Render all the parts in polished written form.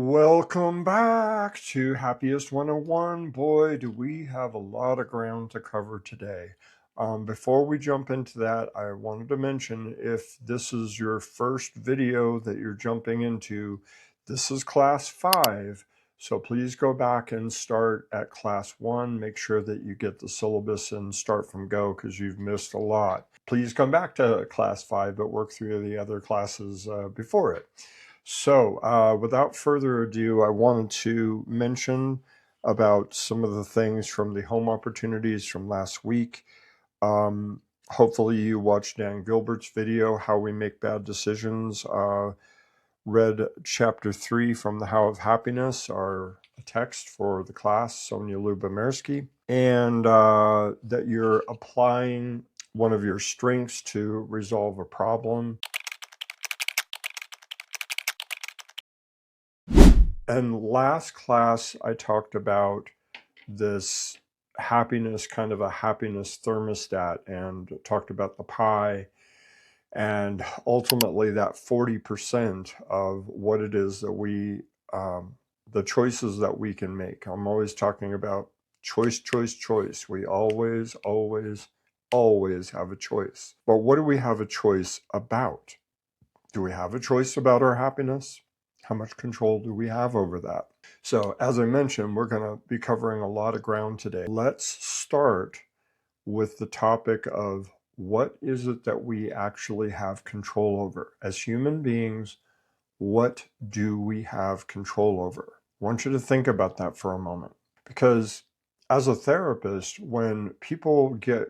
Welcome back to Happiest 101. Boy, do we have a lot of ground to cover today. Before we jump into that, I wanted to mention if this is your first video that you're jumping into, this is class 5. So please go back and start at class 1. Make sure that you get the syllabus and start from go because you've missed a lot. Please come back to class 5, but work through the other classes before it. So without further ado, I wanted to mention about some of the things from the home opportunities from last week. Hopefully you watched Dan Gilbert's video, How We Make Bad Decisions. Read chapter 3 from the How of Happiness, our text for the class, Sonia Lubomirsky, and that you're applying one of your strengths to resolve a problem. And last class, I talked about this happiness, kind of a happiness thermostat, and talked about the pie and ultimately that 40% of what it is that we, the choices that we can make. I'm always talking about choice, choice, choice. We always, always, always have a choice. But what do we have a choice about? Do we have a choice about our happiness? How much control do we have over that? So as I mentioned, we're going to be covering a lot of ground today. Let's start with the topic of what is it that we actually have control over? As human beings, what do we have control over? I want you to think about that for a moment. Because as a therapist, when people get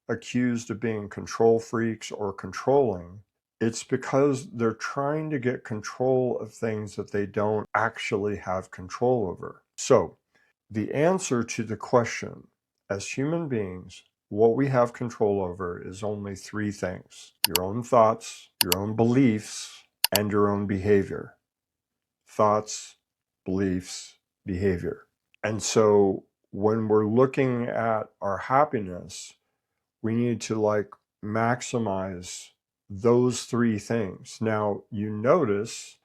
accused of being control freaks or controlling, it's because they're trying to get control of things that they don't actually have control over. So the answer to the question, as human beings, what we have control over is only 3 things: your own thoughts, your own beliefs, and your own behavior. Thoughts, beliefs, behavior. And so when we're looking at our happiness, we need to maximize those 3 things. Now, you notice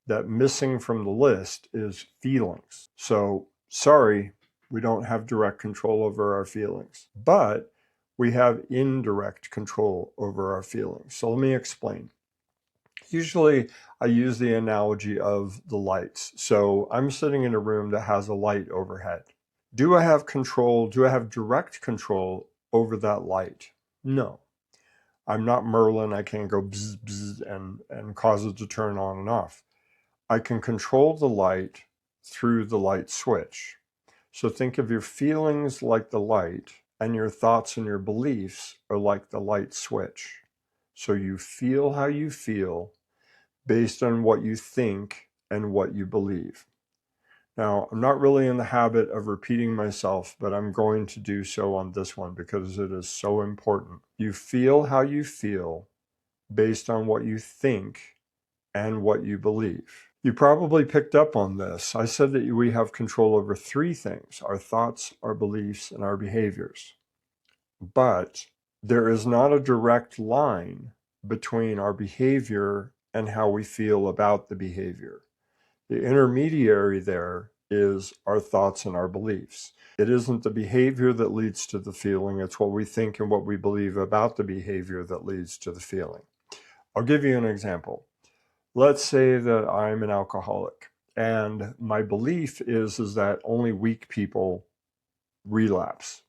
that missing from the list is feelings. So, sorry, we don't have direct control over our feelings, but we have indirect control over our feelings. So let me explain. Usually I use the analogy of the lights. So I'm sitting in a room that has a light overhead. Do I have control? Do I have direct control over that light? No. I'm not Merlin. I can't go bzz, bzz and cause it to turn on and off. I can control the light through the light switch. So think of your feelings like the light, and your thoughts and your beliefs are like the light switch. So you feel how you feel based on what you think and what you believe. Now, I'm not really in the habit of repeating myself, but I'm going to do so on this one because it is so important. You feel how you feel based on what you think and what you believe. You probably picked up on this. I said that we have control over 3 things: our thoughts, our beliefs, and our behaviors. But there is not a direct line between our behavior and how we feel about the behavior. The intermediary there is our thoughts and our beliefs. It isn't the behavior that leads to the feeling, it's what we think and what we believe about the behavior that leads to the feeling. I'll give you an example. Let's say that I'm an alcoholic, and my belief is that only weak people relapse.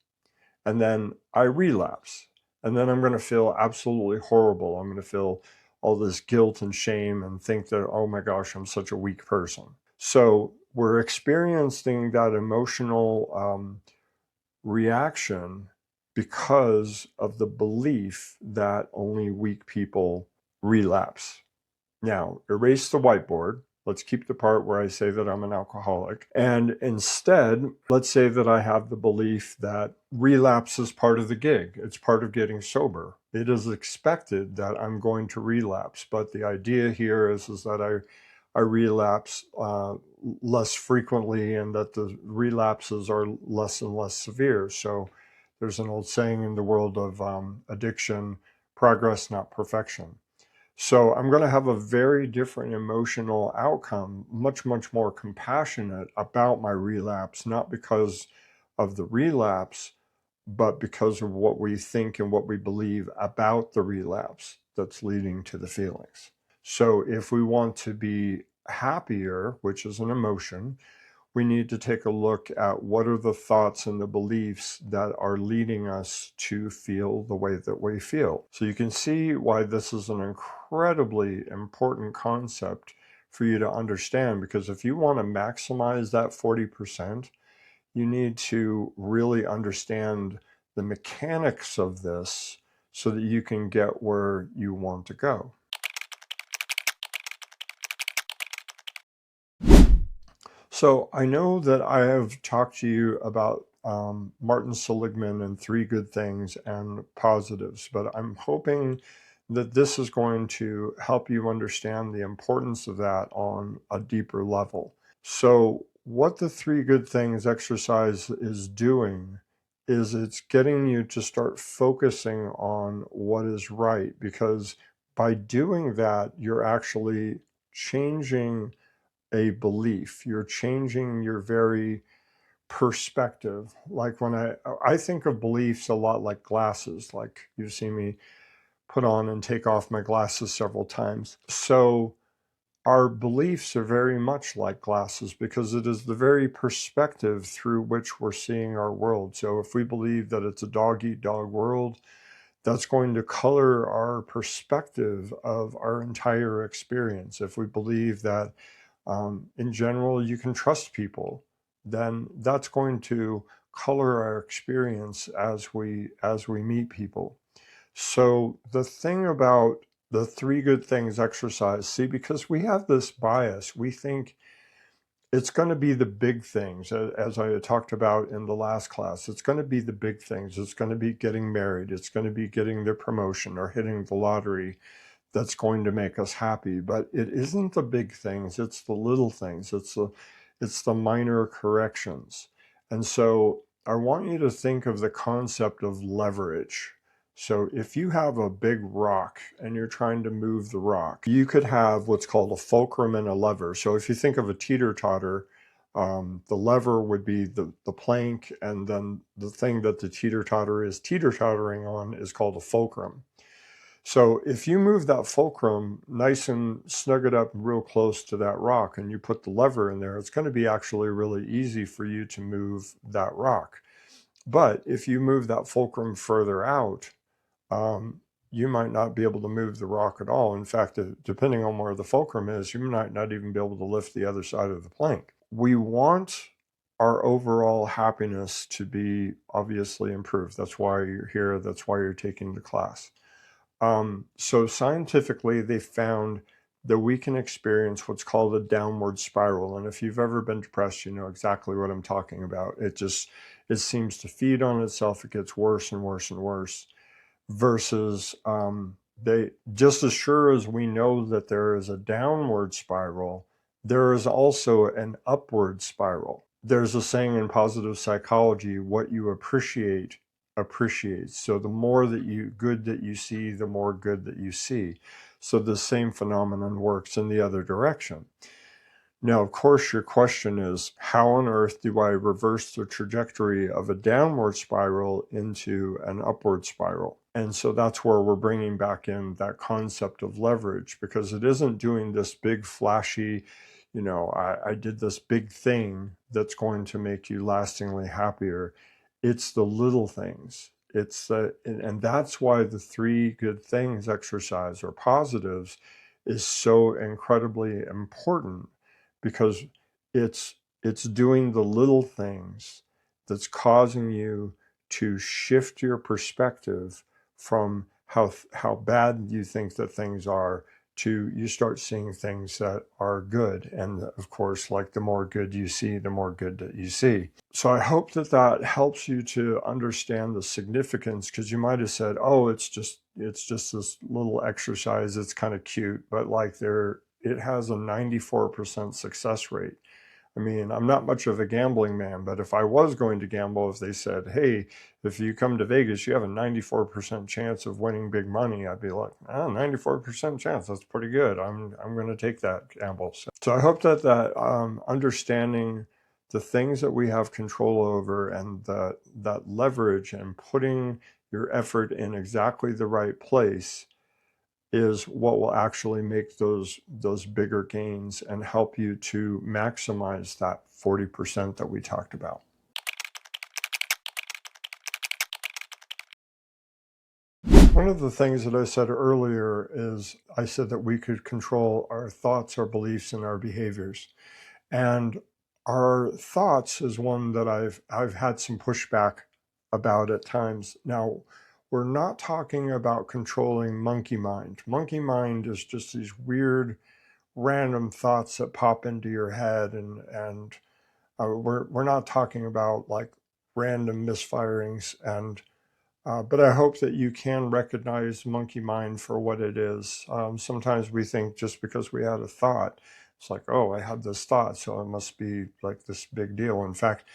And then I relapse. And then I'm going to feel absolutely horrible. I'm going to feel all this guilt and shame and think that, oh my gosh, I'm such a weak person. So we're experiencing that emotional reaction because of the belief that only weak people relapse. Now, erase the whiteboard. Let's keep the part where I say that I'm an alcoholic. And instead, let's say that I have the belief that relapse is part of the gig. It's part of getting sober. It is expected that I'm going to relapse. But the idea here is that I relapse less frequently and that the relapses are less and less severe. So there's an old saying in the world of addiction: progress, not perfection. So I'm going to have a very different emotional outcome, much, much more compassionate about my relapse, not because of the relapse, but because of what we think and what we believe about the relapse that's leading to the feelings. So if we want to be happier, which is an emotion, we need to take a look at what are the thoughts and the beliefs that are leading us to feel the way that we feel. So you can see why this is an incredibly important concept for you to understand, because if you want to maximize that 40%, you need to really understand the mechanics of this so that you can get where you want to go. So I know that I have talked to you about Martin Seligman and three good things and positives, but I'm hoping that this is going to help you understand the importance of that on a deeper level. So what the three good things exercise is doing is it's getting you to start focusing on what is right, because by doing that, you're actually changing a belief. You're changing your very perspective. Like when I think of beliefs a lot like glasses, like you've seen me put on and take off my glasses several times. So our beliefs are very much like glasses because it is the very perspective through which we're seeing our world. So if we believe that it's a dog eat dog world, that's going to color our perspective of our entire experience. If we believe that in general you can trust people, then that's going to color our experience as we meet people. So the thing about the three good things exercise, see, because we have this bias, we think it's going to be the big things, as I had talked about in the last class. It's going to be the big things. It's going to be getting married. It's going to be getting the promotion or hitting the lottery that's going to make us happy. But it isn't the big things, it's the little things. It's the minor corrections. And so I want you to think of the concept of leverage. So if you have a big rock and you're trying to move the rock, you could have what's called a fulcrum and a lever. So if you think of a teeter-totter, the lever would be the plank, and then the thing that the teeter-totter is teeter-tottering on is called a fulcrum. So if you move that fulcrum nice and snug it up real close to that rock and you put the lever in there, it's going to be actually really easy for you to move that rock. But if you move that fulcrum further out, you might not be able to move the rock at all. In fact, depending on where the fulcrum is, you might not even be able to lift the other side of the plank. We want our overall happiness to be obviously improved. That's why you're here. That's why you're taking the class. So scientifically, they found that we can experience what's called a downward spiral. And if you've ever been depressed, you know exactly what I'm talking about. It seems to feed on itself. It gets worse and worse and worse. Versus they, just as sure as we know that there is a downward spiral, there is also an upward spiral. There's a saying in positive psychology, what you appreciate appreciates. So the more good that you see, the more good that you see. So the same phenomenon works in the other direction. Now, of course, your question is, how on earth do I reverse the trajectory of a downward spiral into an upward spiral? And so that's where we're bringing back in that concept of leverage, because it isn't doing this big flashy, I did this big thing that's going to make you lastingly happier. It's the little things. And that's why the three good things exercise or positives is so incredibly important, because it's doing the little things that's causing you to shift your perspective from how bad you think that things are to you start seeing things that are good. And of course, like the more good you see, the more good that you see. So I hope that that helps you to understand the significance, because you might have said, oh, it's just this little exercise, it's kind of cute, but like it has a 94% success rate. I mean, I'm not much of a gambling man, but if I was going to gamble, if they said, hey, if you come to Vegas, you have a 94% chance of winning big money, I'd be like, 94% chance, that's pretty good. I'm going to take that gamble. So I hope that understanding the things that we have control over and that leverage and putting your effort in exactly the right place is what will actually make those bigger gains and help you to maximize that 40% that we talked about. One of the things that I said earlier is I said that we could control our thoughts, our beliefs, and our behaviors. And our thoughts is one that I've had some pushback about at times. Now, we're not talking about controlling monkey mind. Monkey mind is just these weird, random thoughts that pop into your head, and we're not talking about like random misfirings. And but I hope that you can recognize monkey mind for what it is. Sometimes we think just because we had a thought, it's like, oh, I had this thought, so it must be like this big deal. In fact,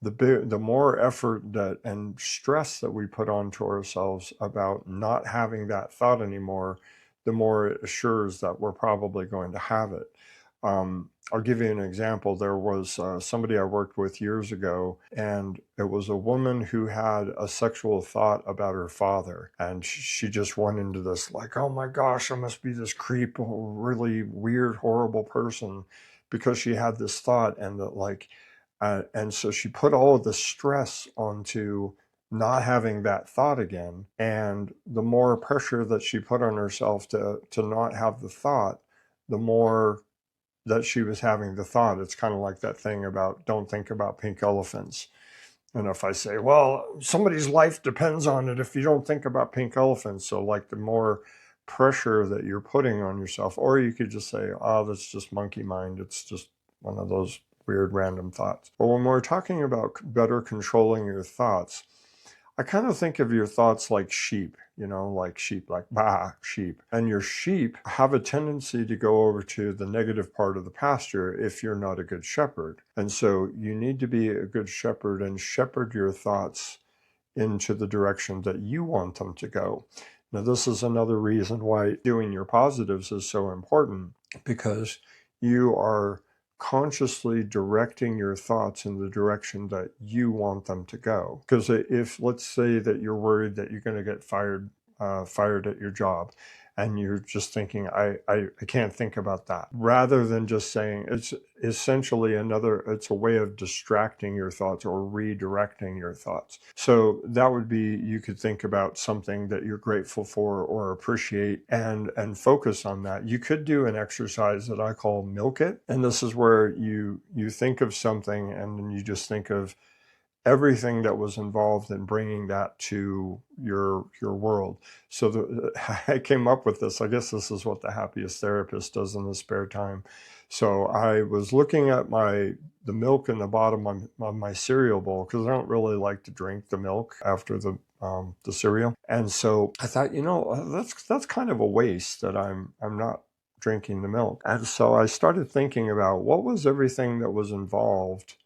the more effort that and stress that we put onto ourselves about not having that thought anymore, the more it assures that we're probably going to have it. I'll give you an example. There was somebody I worked with years ago, and it was a woman who had a sexual thought about her father. And she just went into this like, oh my gosh, I must be this creep, really weird, horrible person because she had this thought. And that like, and so she put all of the stress onto not having that thought again. And the more pressure that she put on herself to not have the thought, the more that she was having the thought. It's kind of like that thing about don't think about pink elephants. And if I say, well, somebody's life depends on it if you don't think about pink elephants. So like the more pressure that you're putting on yourself, or you could just say, oh, that's just monkey mind. It's just one of those weird random thoughts. But when we're talking about better controlling your thoughts, I kind of think of your thoughts like sheep, like sheep, like bah, sheep. And your sheep have a tendency to go over to the negative part of the pasture if you're not a good shepherd. And so you need to be a good shepherd and shepherd your thoughts into the direction that you want them to go. Now, this is another reason why doing your positives is so important, because you are consciously directing your thoughts in the direction that you want them to go. Because if, let's say that you're worried that you're going to get fired at your job, and you're just thinking, I can't think about that. Rather than just saying, it's essentially it's a way of distracting your thoughts or redirecting your thoughts. So that would be, you could think about something that you're grateful for or appreciate and focus on that. You could do an exercise that I call milk it. And this is where you think of something and then you just think of everything that was involved in bringing that to your world. So I came up with this. I guess this is what the happiest therapist does in his spare time. So I was looking at the milk in the bottom of my cereal bowl, because I don't really like to drink the milk after the cereal. And so I thought, that's kind of a waste that I'm not drinking the milk. And so I started thinking about what was everything that was involved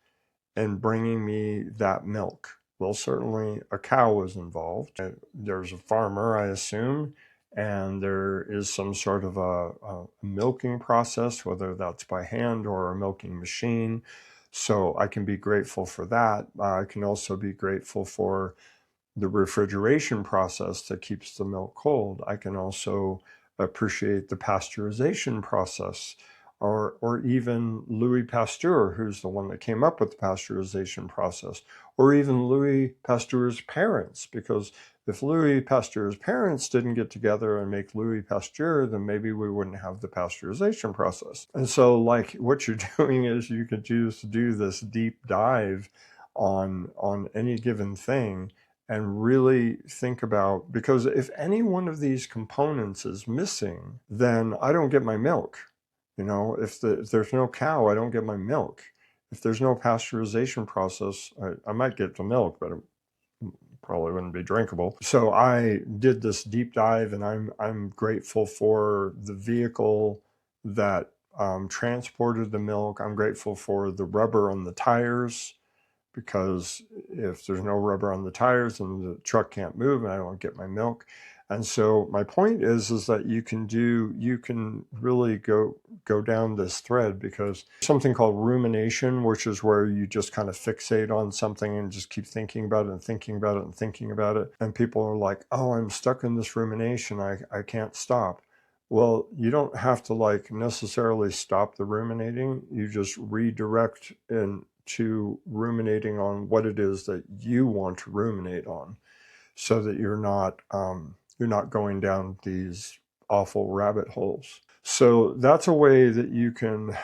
and bringing me that milk. Well, certainly a cow was involved. There's a farmer, I assume, and there is some sort of a milking process, whether that's by hand or a milking machine. So I can be grateful for that. I can also be grateful for the refrigeration process that keeps the milk cold. I can also appreciate the pasteurization process, or even Louis Pasteur, who's the one that came up with the pasteurization process, or even Louis Pasteur's parents, because if Louis Pasteur's parents didn't get together and make Louis Pasteur, then maybe we wouldn't have the pasteurization process. And so like what you're doing is you could just do this deep dive on any given thing and really think about, because if any one of these components is missing, then I don't get my milk. If there's no cow, I don't get my milk. If there's no pasteurization process, I might get the milk, but it probably wouldn't be drinkable. So I did this deep dive, and I'm grateful for the vehicle that transported the milk. I'm grateful for the rubber on the tires, because if there's no rubber on the tires, then the truck can't move and I don't get my milk. And so my point is that you can really go down this thread, because something called rumination, which is where you just kind of fixate on something and just keep thinking about it and thinking about it and thinking about it. And people are like, oh, I'm stuck in this rumination. I can't stop. Well, you don't have to like necessarily stop the ruminating. You just redirect into ruminating on what it is that you want to ruminate on, so that you're not going down these awful rabbit holes. So that's a way that you can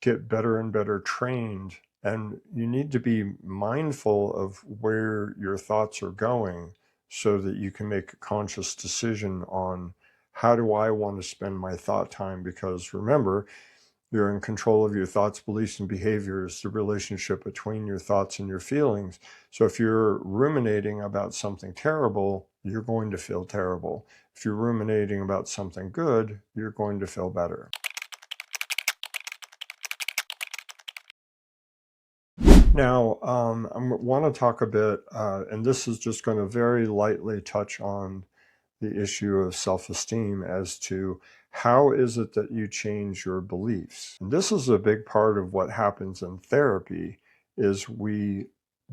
get better and better trained. And you need to be mindful of where your thoughts are going, so that you can make a conscious decision on, how do I want to spend my thought time? Because remember, you're in control of your thoughts, beliefs, and behaviors, the relationship between your thoughts and your feelings. So if you're ruminating about something terrible, you're going to feel terrible. If you're ruminating about something good, you're going to feel better. Now, I want to talk a bit, and this is just going to very lightly touch on the issue of self-esteem, as to how is it that you change your beliefs. And this is a big part of what happens in therapy, is we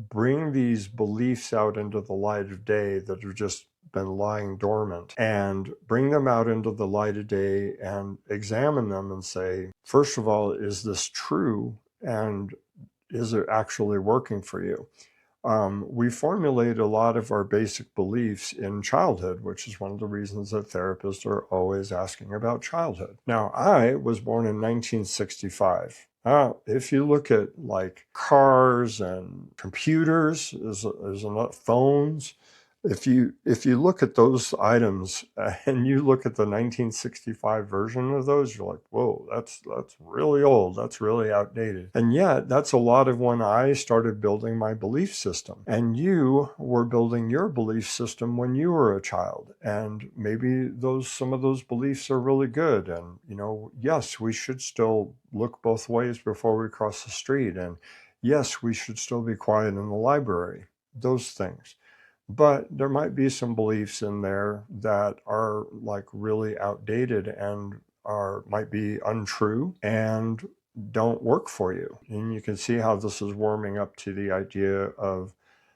bring these beliefs out into the light of day that have just been lying dormant, and bring them out into the light of day and examine them and say, first of all, is this true? And is it actually working for you? We formulate a lot of our basic beliefs in childhood, which is one of the reasons that therapists are always asking about childhood. Now, I was born in 1965. If you look at like cars and computers, there's enough phones. If you look at those items and you look at the 1965 version of those, you're like, whoa, that's really old. That's really outdated. And yet that's a lot of when I started building my belief system. And you were building your belief system when you were a child. And maybe some of those beliefs are really good. And, yes, we should still look both ways before we cross the street. And yes, we should still be quiet in the library. Those things. But there might be some beliefs in there that are like really outdated and might be untrue and don't work for you. And you can see how this is warming up to the idea of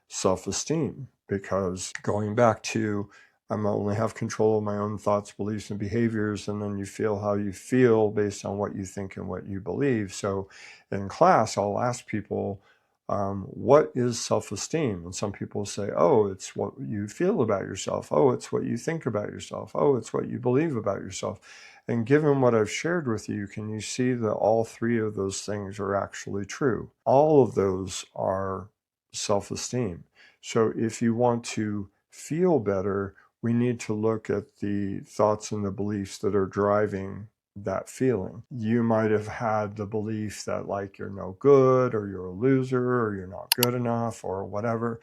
self-esteem, because going back to, I only have control of my own thoughts, beliefs, and behaviors, and then you feel how you feel based on what you think and what you believe. So in class, I'll ask people, what is self-esteem? And some people say, oh, it's what you feel about yourself. Oh, it's what you think about yourself. Oh, it's what you believe about yourself. And given what I've shared with you, can you see that all three of those things are actually true? All of those are self-esteem. So if you want to feel better, we need to look at the thoughts and the beliefs that are driving that feeling. You might have had the belief that like you're no good, or you're a loser, or you're not good enough, or whatever.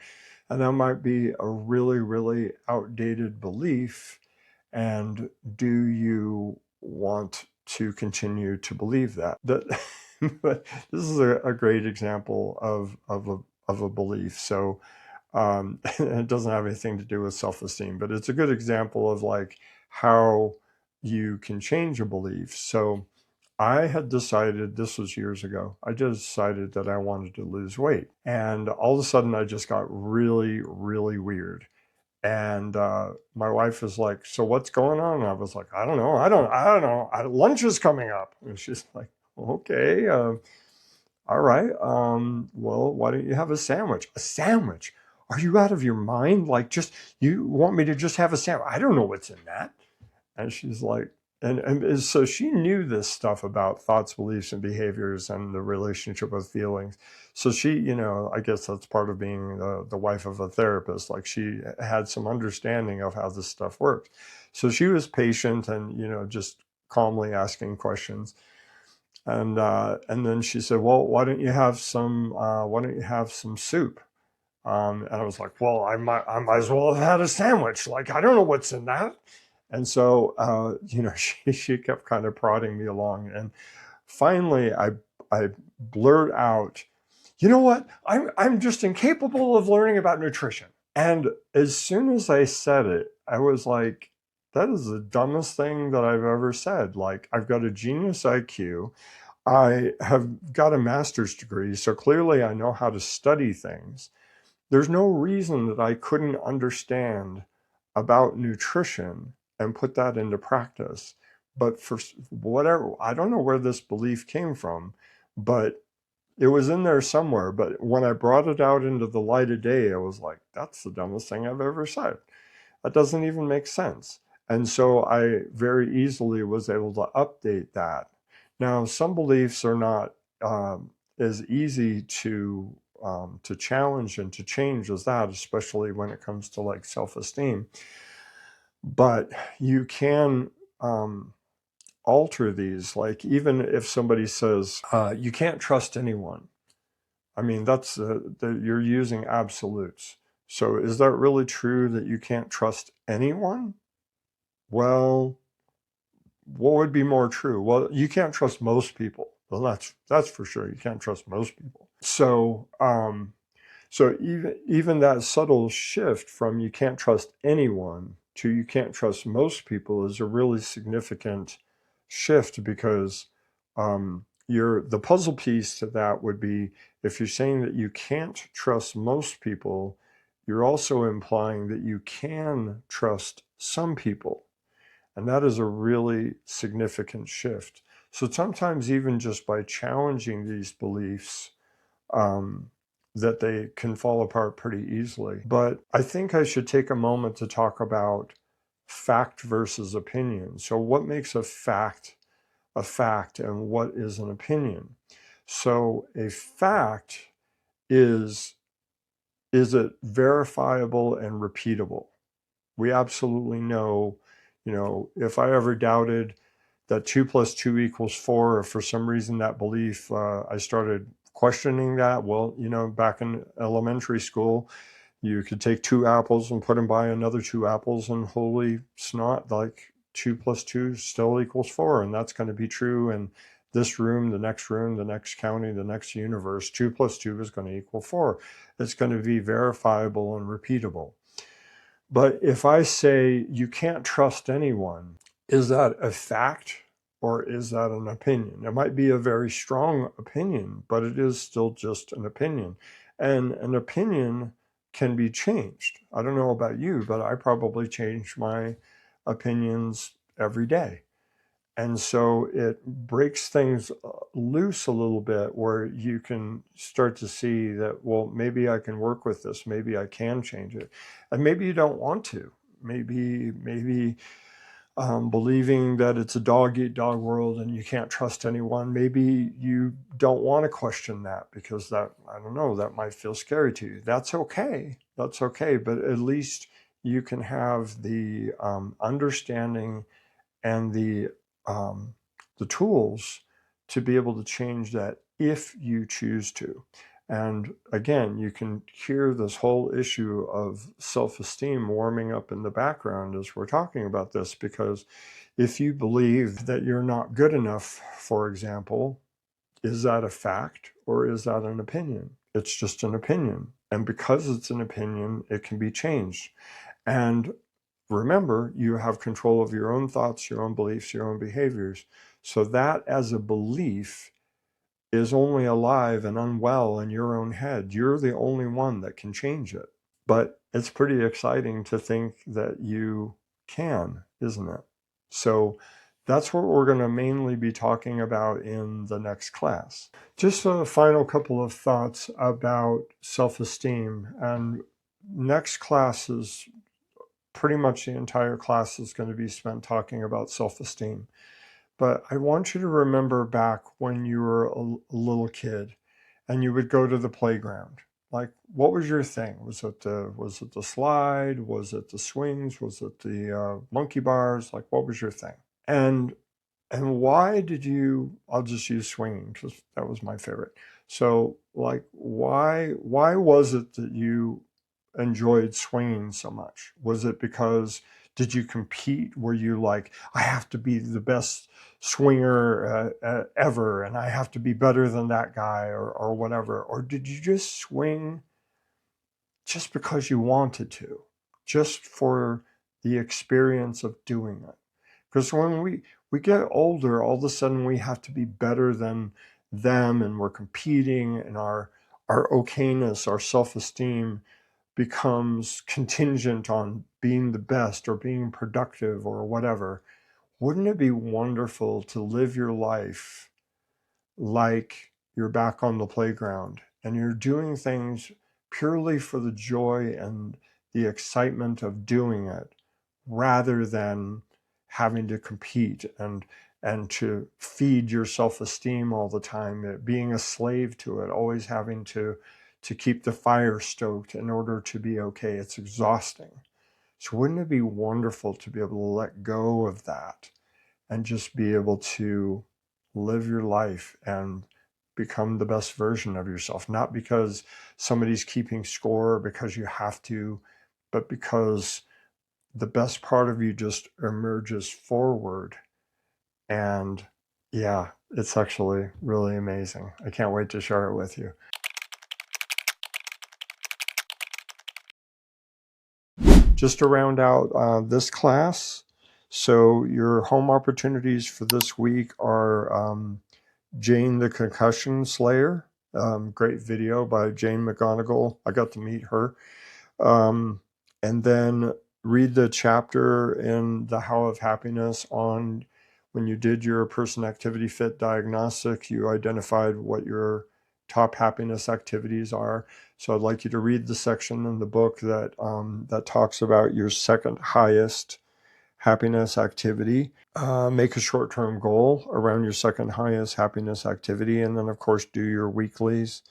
And that might be a really, really outdated belief. And do you want to continue to believe that? But this is a great example of a belief. So it doesn't have anything to do with self-esteem, but it's a good example of like how you can change a belief. So I had decided, this was years ago, I just decided that I wanted to lose weight. And all of a sudden I just got really, really weird. And my wife was like, so what's going on? And I was like, I don't know. Lunch is coming up. And she's like, okay, all right. Well, why don't you have a sandwich? A sandwich? Are you out of your mind? Like, you want me to just have a sandwich? I don't know what's in that. And she's like, and so she knew this stuff about thoughts, beliefs, and behaviors and the relationship with feelings. So she, I guess that's part of being the wife of a therapist. Like, she had some understanding of how this stuff works. So she was patient and, just calmly asking questions. And then she said, well, why don't you have some soup? And I was like, well, I might as well have had a sandwich. Like, I don't know what's in that. And so, she kept kind of prodding me along. And finally, I blurt out, you know what? I'm just incapable of learning about nutrition. And as soon as I said it, I was like, that is the dumbest thing that I've ever said. Like, I've got a genius IQ. I have got a master's degree, so clearly I know how to study things. There's no reason that I couldn't understand about nutrition and put that into practice. But for whatever, I don't know where this belief came from, but it was in there somewhere. But when I brought it out into the light of day, I was like, that's the dumbest thing I've ever said. That doesn't even make sense. And so I very easily was able to update that. Now, some beliefs are not as easy to challenge and to change as that, especially when it comes to like self-esteem. But you can alter these. Like even if somebody says you can't trust anyone, I mean that's you're using absolutes. So is that really true that you can't trust anyone? Well, what would be more true? Well, you can't trust most people. Well, that's for sure. You can't trust most people. So even that subtle shift from you can't trust anyone to you can't trust most people is a really significant shift, because the puzzle piece to that would be, if you're saying that you can't trust most people, you're also implying that you can trust some people. And that is a really significant shift. So sometimes even just by challenging these beliefs, that they can fall apart pretty easily. But I think I should take a moment to talk about fact versus opinion. So what makes a fact and what is an opinion? So a fact is it verifiable and repeatable? We absolutely know, if I ever doubted that 2 plus 2 equals 4, if for some reason that belief, I started questioning that, well, back in elementary school, you could take 2 apples and put them by another 2 apples, and holy snot, like 2 plus 2 still equals 4. And that's going to be true in this room, the next county, the next universe. 2 plus 2 is going to equal 4. It's going to be verifiable and repeatable. But if I say you can't trust anyone, is that a fact or is that an opinion? It might be a very strong opinion, but it is still just an opinion. And an opinion can be changed. I don't know about you, but I probably change my opinions every day. And so it breaks things loose a little bit, where you can start to see that, well, maybe I can work with this. Maybe I can change it. And maybe you don't want to. Maybe believing that it's a dog eat dog world and you can't trust anyone. Maybe you don't want to question that, because that, I don't know, that might feel scary to you. That's okay. That's okay. But at least you can have the understanding and the tools to be able to change that if you choose to. And again, you can hear this whole issue of self-esteem warming up in the background as we're talking about this, because if you believe that you're not good enough, for example, is that a fact or is that an opinion? It's just an opinion. And because it's an opinion, it can be changed. And remember, you have control of your own thoughts, your own beliefs, your own behaviors. So that as a belief is only alive and unwell in your own head. You're the only one that can change it. But it's pretty exciting to think that you can, isn't it? So that's what we're going to mainly be talking about in the next class. Just a final couple of thoughts about self-esteem. And next class is pretty much the entire class is going to be spent talking about self-esteem. But I want you to remember back when you were a little kid and you would go to the playground. Like, what was your thing? Was it the slide? Was it the swings? Was it the monkey bars? Like, what was your thing? And why did you? I'll just use swinging because that was my favorite. So, like, why was it that you enjoyed swinging so much? Was it because Did you compete? Were you like, I have to be the best swinger ever, and I have to be better than that guy, or whatever? Or did you just swing just because you wanted to, just for the experience of doing it? Because when we get older, all of a sudden we have to be better than them, and we're competing, and our okayness, our self-esteem becomes contingent on being the best or being productive or whatever. Wouldn't it be wonderful to live your life like you're back on the playground and you're doing things purely for the joy and the excitement of doing it, rather than having to compete and to feed your self-esteem all the time, being a slave to it, always having to keep the fire stoked in order to be okay? It's exhausting. So wouldn't it be wonderful to be able to let go of that and just be able to live your life and become the best version of yourself? Not because somebody's keeping score or because you have to, but because the best part of you just emerges forward. And yeah, it's actually really amazing. I can't wait to share it with you. Just to round out this class, so your home opportunities for this week are Jane the Concussion Slayer. Great video by Jane McGonigal. I got to meet her. And then read the chapter in The How of Happiness on when you did your person activity fit diagnostic, you identified what your top happiness activities are. So I'd like you to read the section in the book that that talks about your second highest happiness activity. Make a short-term goal around your second highest happiness activity, and then of course do your weeklies.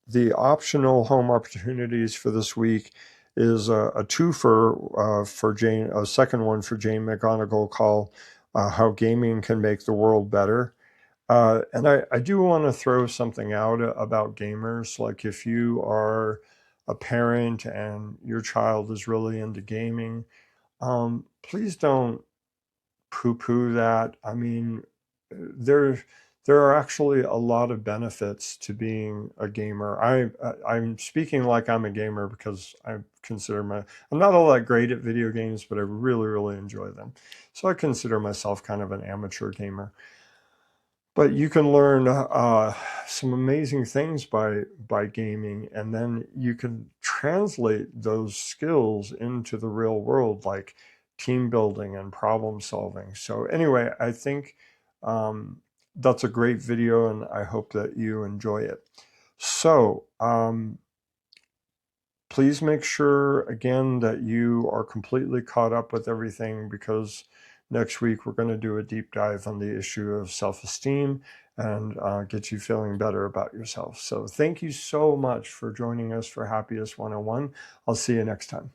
The optional home opportunities for this week is a twofer for Jane, a second one for Jane McGonigal called How Gaming Can Make the World Better. And I do want to throw something out about gamers. Like if you are a parent and your child is really into gaming, please don't poo-poo that. I mean, there there are actually a lot of benefits to being a gamer. I'm speaking like I'm a gamer because I'm not all that great at video games, but I really enjoy them. So I consider myself kind of an amateur gamer. But you can learn some amazing things by gaming, and then you can translate those skills into the real world, like team building and problem solving. So anyway, I think that's a great video, and I hope that you enjoy it. So please make sure, again, that you are completely caught up with everything, because next week we're going to do a deep dive on the issue of self-esteem and get you feeling better about yourself. So thank you so much for joining us for Happiest 101. I'll see you next time.